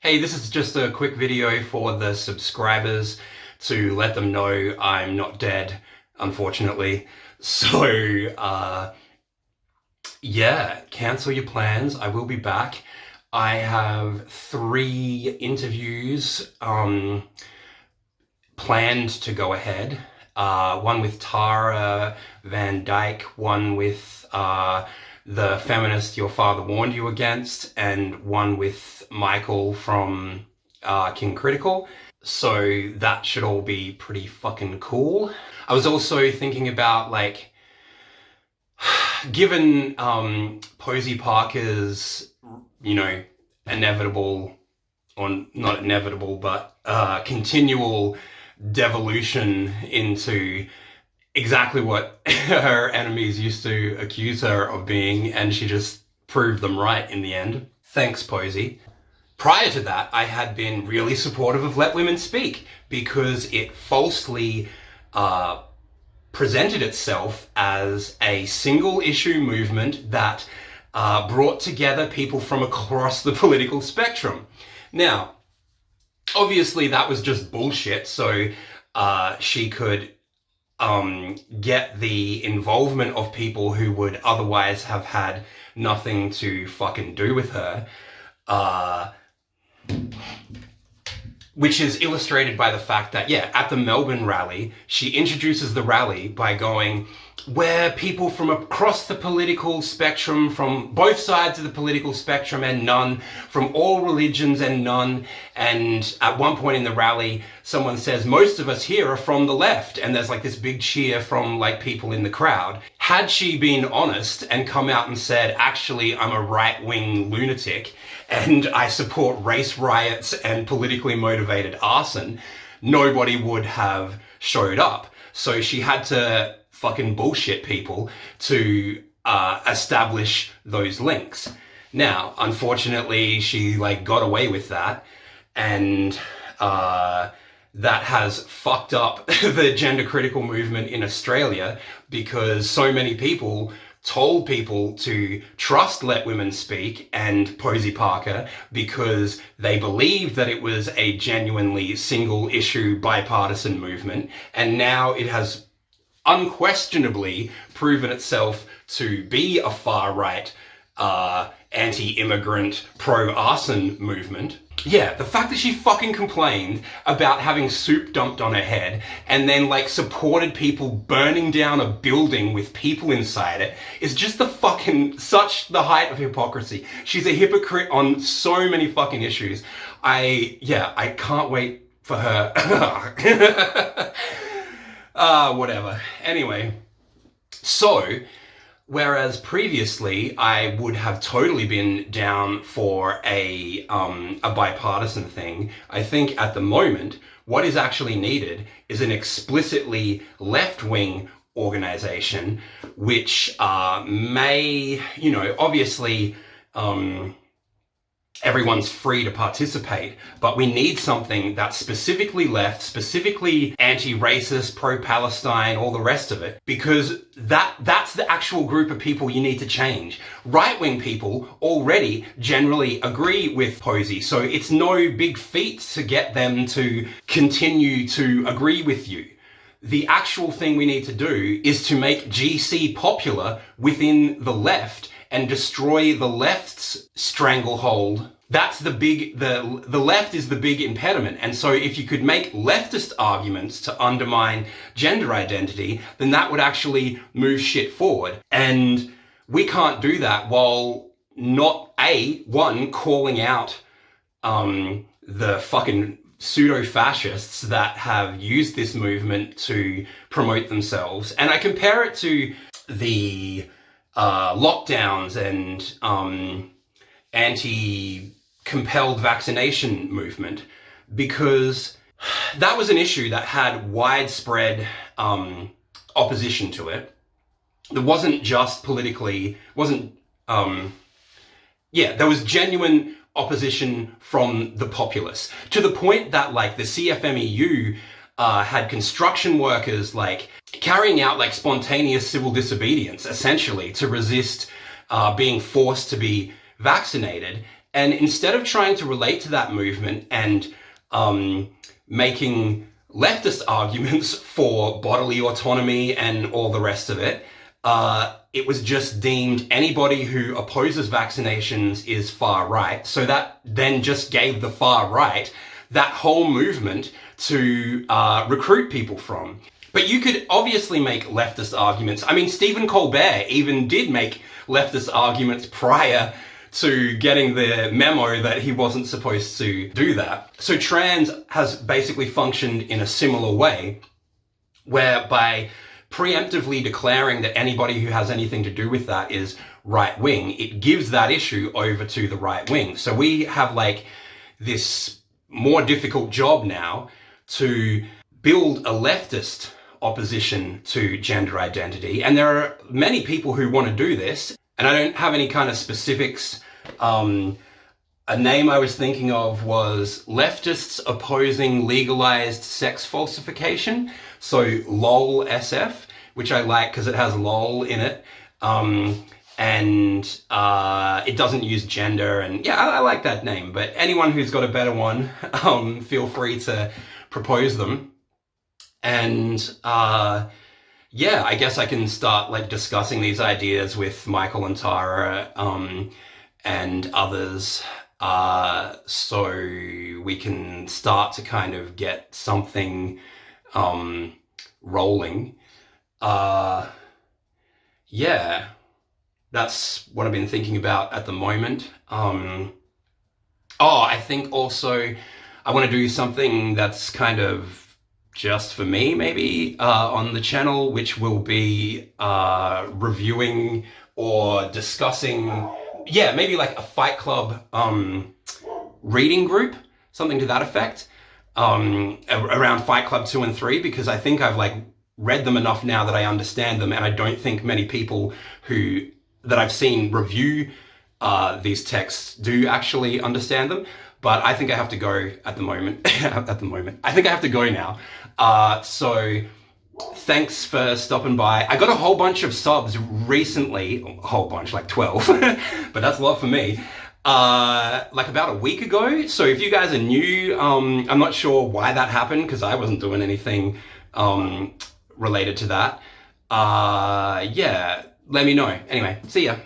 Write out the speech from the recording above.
Hey, this is just a quick video for the subscribers to let them know I'm not dead, unfortunately. So, yeah, cancel your plans. I will be back. I have 3 interviews planned to go ahead. One with Tara Van Dyke, one with the feminist your father warned you against, and one with Michael from King Critical. So that should all be pretty fucking cool. I was also thinking about, like, given Posey Parker's, inevitable, or not inevitable, but continual devolution into exactly what her enemies used to accuse her of being, and she just proved them right in the end. Thanks, Posey. Prior to that, I had been really supportive of Let Women Speak because it falsely presented itself as a single issue movement that brought together people from across the political spectrum. Now, obviously that was just bullshit, so she could get the involvement of people who would otherwise have had nothing to fucking do with her, which is illustrated by the fact that, at the Melbourne rally, she introduces the rally by going, "We're people from across the political spectrum, from both sides of the political spectrum and none, from all religions and none." And at one point in the rally, someone says, "Most of us here are from the left." And there's like this big cheer from like people in the crowd. Had she been honest and come out and said, "Actually, I'm a right-wing lunatic and I support race riots and politically motivated arson," nobody would have showed up. So she had to fucking bullshit people to establish those links. Now, unfortunately, she got away with that, and that has fucked up the gender critical movement in Australia, because so many people told people to trust Let Women Speak and Posey Parker because they believed that it was a genuinely single issue bipartisan movement, and now it has unquestionably proven itself to be a far-right, anti-immigrant, pro-arson movement. Yeah, the fact that she fucking complained about having soup dumped on her head and then supported people burning down a building with people inside it is just such the height of hypocrisy. She's a hypocrite on so many fucking issues. I can't wait for her. Whatever. Anyway, so, whereas previously I would have totally been down for a bipartisan thing, I think at the moment what is actually needed is an explicitly left-wing organization, which may, obviously, everyone's free to participate, but we need something that's specifically left, specifically anti-racist, pro-Palestine, all the rest of it, because that's the actual group of people you need to change. Right-wing people already generally agree with Posey, so it's no big feat to get them to continue to agree with you. The actual thing we need to do is to make GC popular within the left and destroy the left's stranglehold. That's the left is the big impediment. And so if you could make leftist arguments to undermine gender identity, then that would actually move shit forward. And we can't do that while not calling out the fucking pseudo-fascists that have used this movement to promote themselves. And I compare it to the lockdowns and anti-compelled vaccination movement, because that was an issue that had widespread opposition to it. There wasn't just politically, there was genuine opposition from the populace, to the point that the CFMEU had construction workers carrying out spontaneous civil disobedience, essentially, to resist being forced to be vaccinated. And instead of trying to relate to that movement and making leftist arguments for bodily autonomy and all the rest of it, it was just deemed anybody who opposes vaccinations is far right. So that then just gave the far right that whole movement to recruit people from. But you could obviously make leftist arguments. I mean, Stephen Colbert even did make leftist arguments prior to getting the memo that he wasn't supposed to do that. So trans has basically functioned in a similar way, where by preemptively declaring that anybody who has anything to do with that is right wing, it gives that issue over to the right wing. So we have like this more difficult job now to build a leftist opposition to gender identity. And there are many people who want to do this. And I don't have any kind of specifics. A name I was thinking of was Leftists Opposing Legalized Sex Falsification. So LOLSF, which I like because it has LOL in it. And it doesn't use gender. And yeah, I like that name. But anyone who's got a better one, feel free to propose them. And yeah, I guess I can start like discussing these ideas with Michael and Tara and others, so we can start to kind of get something rolling. Yeah, that's what I've been thinking about at the moment. I think also I want to do something that's kind of just for me, maybe, on the channel, which will be reviewing or discussing, yeah, maybe like a Fight Club reading group, something to that effect, around Fight Club 2 and 3, because I think I've like read them enough now that I understand them, and I don't think many people that I've seen review these texts do actually understand them. But I think I have to go at the moment. I think I have to go now. So thanks for stopping by. I got a whole bunch of subs recently, a whole bunch, like 12, but that's a lot for me. Like about a week ago. So if you guys are new, I'm not sure why that happened because I wasn't doing anything related to that. Yeah, let me know. Anyway, see ya.